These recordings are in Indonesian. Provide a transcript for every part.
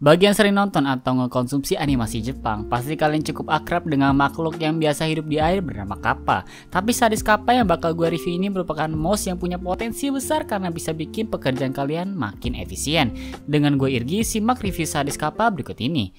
Bagian sering nonton atau ngekonsumsi animasi Jepang, pasti kalian cukup akrab dengan makhluk yang biasa hidup di air bernama kappa. Tapi sadis kappa yang bakal gue review ini merupakan mouse yang punya potensi besar karena bisa bikin pekerjaan kalian makin efisien. Dengan gue Irgi, simak review sadis kappa berikut ini.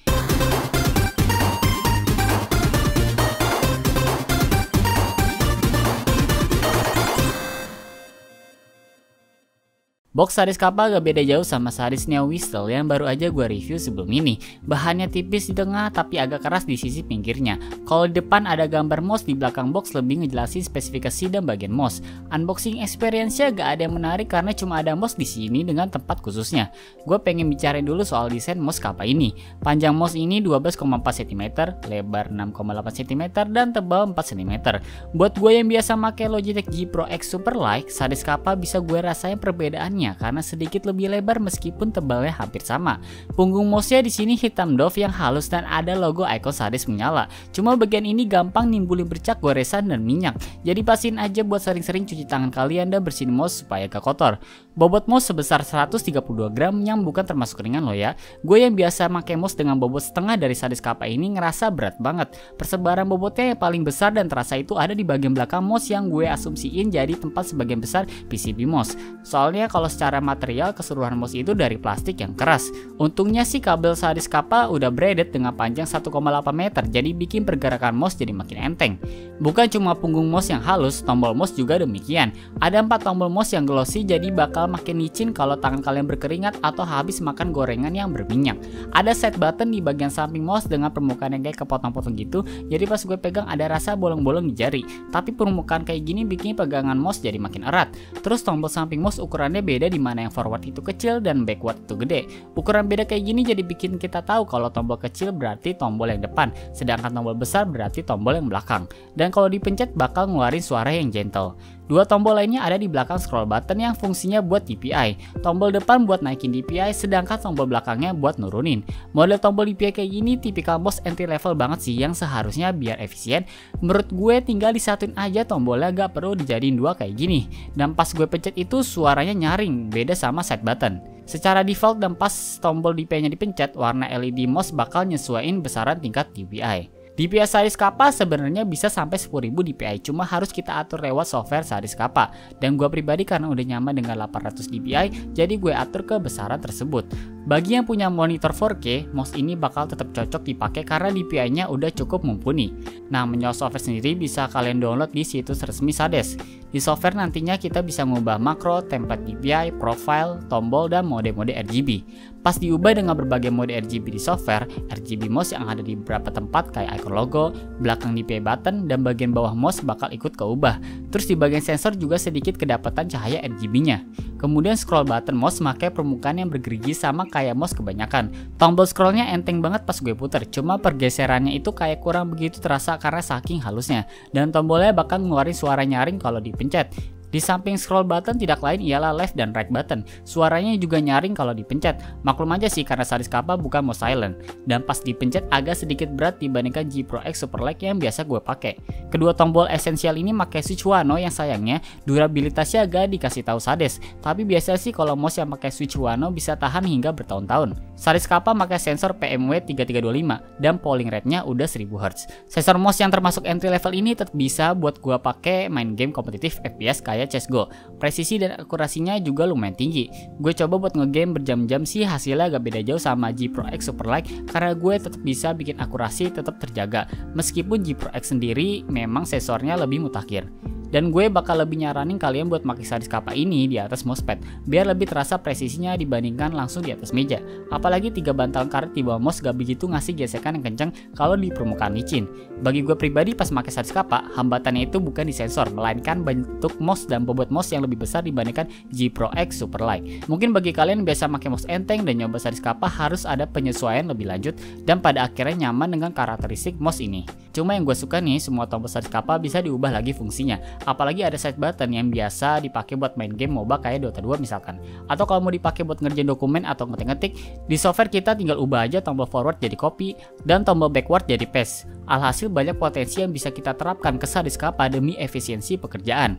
Box sadis kappa gak beda jauh sama sadis Neo Whistle yang baru aja gue review sebelum ini. Bahannya tipis di tengah tapi agak keras di sisi pinggirnya. Kalau di depan ada gambar mouse, di belakang box lebih ngejelasin spesifikasi dan bagian mouse. Unboxing experience-nya gak ada yang menarik karena cuma ada mouse di sini dengan tempat khususnya. Gue pengen bicarain dulu soal desain mouse kappa ini. Panjang mouse ini 12,4 cm, lebar 6,8 cm, dan tebal 4 cm. Buat gue yang biasa pakai Logitech G Pro X Superlight, sadis kappa bisa gue rasain perbedaannya karena sedikit lebih lebar meskipun tebalnya hampir sama. Punggung mouse-nya di sini hitam doff yang halus dan ada logo icon sadis menyala. Cuma bagian ini gampang nimbulin bercak goresan dan minyak. Jadi pastiin aja buat sering-sering cuci tangan kalian dan bersihin mouse supaya gak kotor. Bobot mouse sebesar 132 gram yang bukan termasuk ringan loh ya. Gue yang biasa pakai mouse dengan bobot setengah dari sadis kappa ini ngerasa berat banget. Persebaran bobotnya yang paling besar dan terasa itu ada di bagian belakang mouse yang gue asumsiin jadi tempat sebagian besar PCB mouse. Soalnya kalau secara material keseluruhan mouse itu dari plastik yang keras. Untungnya sih kabel sadis kappa udah braided dengan panjang 1,8 meter, jadi bikin pergerakan mouse jadi makin enteng. Bukan cuma punggung mouse yang halus, tombol mouse juga demikian. Ada 4 tombol mouse yang glossy, jadi bakal makin licin kalau tangan kalian berkeringat atau habis makan gorengan yang berminyak. Ada set button di bagian samping mouse dengan permukaan yang kayak kepotong-potong gitu, jadi pas gue pegang ada rasa bolong-bolong di jari. Tapi permukaan kayak gini bikin pegangan mouse jadi makin erat. Terus tombol samping mouse ukurannya beda, di mana yang forward itu kecil dan backward itu gede. Ukuran beda kayak gini jadi bikin kita tahu kalau tombol kecil berarti tombol yang depan, sedangkan tombol besar berarti tombol yang belakang. Dan kalau dipencet bakal ngeluarin suara yang gentle. Dua tombol lainnya ada di belakang scroll button yang fungsinya buat DPI. Tombol depan buat naikin DPI, sedangkan tombol belakangnya buat nurunin. Model tombol DPI kayak gini tipikal mouse entry level banget sih, yang seharusnya biar efisien. Menurut gue tinggal disatuin aja tombolnya, gak perlu dijadiin dua kayak gini. Dan pas gue pencet itu suaranya nyaring, beda sama side button. Secara default dan pas tombol DPI-nya dipencet, warna LED mouse bakal nyesuaiin besaran tingkat DPI. DPI sadis kappa sebenarnya bisa sampai 10.000 DPI, cuma harus kita atur lewat software sadis kappa. Dan gue pribadi karena udah nyaman dengan 800 DPI, jadi gue atur ke besaran tersebut. Bagi yang punya monitor 4K, mouse ini bakal tetap cocok dipakai karena DPI-nya udah cukup mumpuni. Nah, menyoal software sendiri bisa kalian download di situs resmi sadis. Di software nantinya kita bisa mengubah makro, template DPI, profile, tombol, dan mode-mode RGB. Pas diubah dengan berbagai mode RGB di software, RGB mouse yang ada di beberapa tempat kayak icon logo, belakang DPI button, dan bagian bawah mouse bakal ikut keubah. Terus di bagian sensor juga sedikit kedapatan cahaya RGB-nya. Kemudian scroll button mouse pakai permukaan yang bergerigi sama kayak mouse kebanyakan. Tombol scrollnya enteng banget pas gue puter, cuma pergeserannya itu kayak kurang begitu terasa karena saking halusnya. Dan tombolnya bakal ngeluarin suara nyaring kalau dipencet. Di samping scroll button tidak lain ialah left dan right button. Suaranya juga nyaring kalau dipencet. Maklum aja sih karena sadis kappa bukan mouse silent. Dan pas dipencet agak sedikit berat dibandingkan G Pro X Superlight yang biasa gue pakai. Kedua tombol esensial ini pakai switch Wano yang sayangnya durabilitasnya agak dikasih tahu sadis. Tapi biasa sih kalau mouse yang pakai switch Wano bisa tahan hingga bertahun-tahun. Sadis kappa pakai sensor PMW3325 dan polling rate-nya udah 1000 Hz. Sensor mouse yang termasuk entry level ini tetap bisa buat gue pakai main game kompetitif FPS kayak CSGO. Presisi dan akurasinya juga lumayan tinggi. Gue coba buat ngegame berjam-jam sih hasilnya agak beda jauh sama G Pro X Superlight karena gue tetap bisa bikin akurasi tetap terjaga. Meskipun G Pro X sendiri memang sensornya lebih mutakhir. Dan gue bakal lebih nyaranin kalian buat pakai sadis kappa ini di atas mousepad biar lebih terasa presisinya dibandingkan langsung di atas meja. Apalagi 3 bantalan karet di bawah mouse gak begitu ngasih gesekan yang kencang kalau di permukaan licin. Bagi gue pribadi pas pakai sadis kappa, hambatannya itu bukan di sensor, melainkan bentuk mouse dan bobot mouse yang lebih besar dibandingkan G Pro X Superlight. Mungkin bagi kalian yang biasa pakai mouse enteng dan nyoba sadis kappa harus ada penyesuaian lebih lanjut dan pada akhirnya nyaman dengan karakteristik mouse ini. Cuma yang gue suka nih, semua tombol sadis kappa bisa diubah lagi fungsinya. Apalagi ada side button yang biasa dipakai buat main game MOBA kayak Dota 2 misalkan. Atau kalau mau dipakai buat ngerjain dokumen atau ngetik-ngetik, di software kita tinggal ubah aja tombol forward jadi copy dan tombol backward jadi paste. Alhasil banyak potensi yang bisa kita terapkan ke sadis kappa demi efisiensi pekerjaan.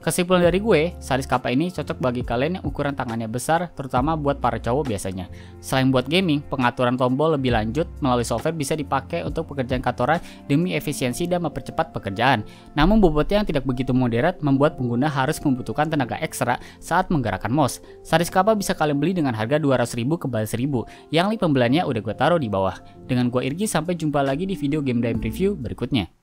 Kesimpulan dari gue, Saris Kappa ini cocok bagi kalian yang ukuran tangannya besar, terutama buat para cowok biasanya. Selain buat gaming, pengaturan tombol lebih lanjut melalui software bisa dipakai untuk pekerjaan kantoran demi efisiensi dan mempercepat pekerjaan. Namun bobotnya yang tidak begitu moderat membuat pengguna harus membutuhkan tenaga ekstra saat menggerakkan mouse. Saris Kappa bisa kalian beli dengan harga 200.000 ke bawah 1.000, yang link pembeliannya udah gue taruh di bawah. Dengan gue Irgi, sampai jumpa lagi di video Game Time Review berikutnya.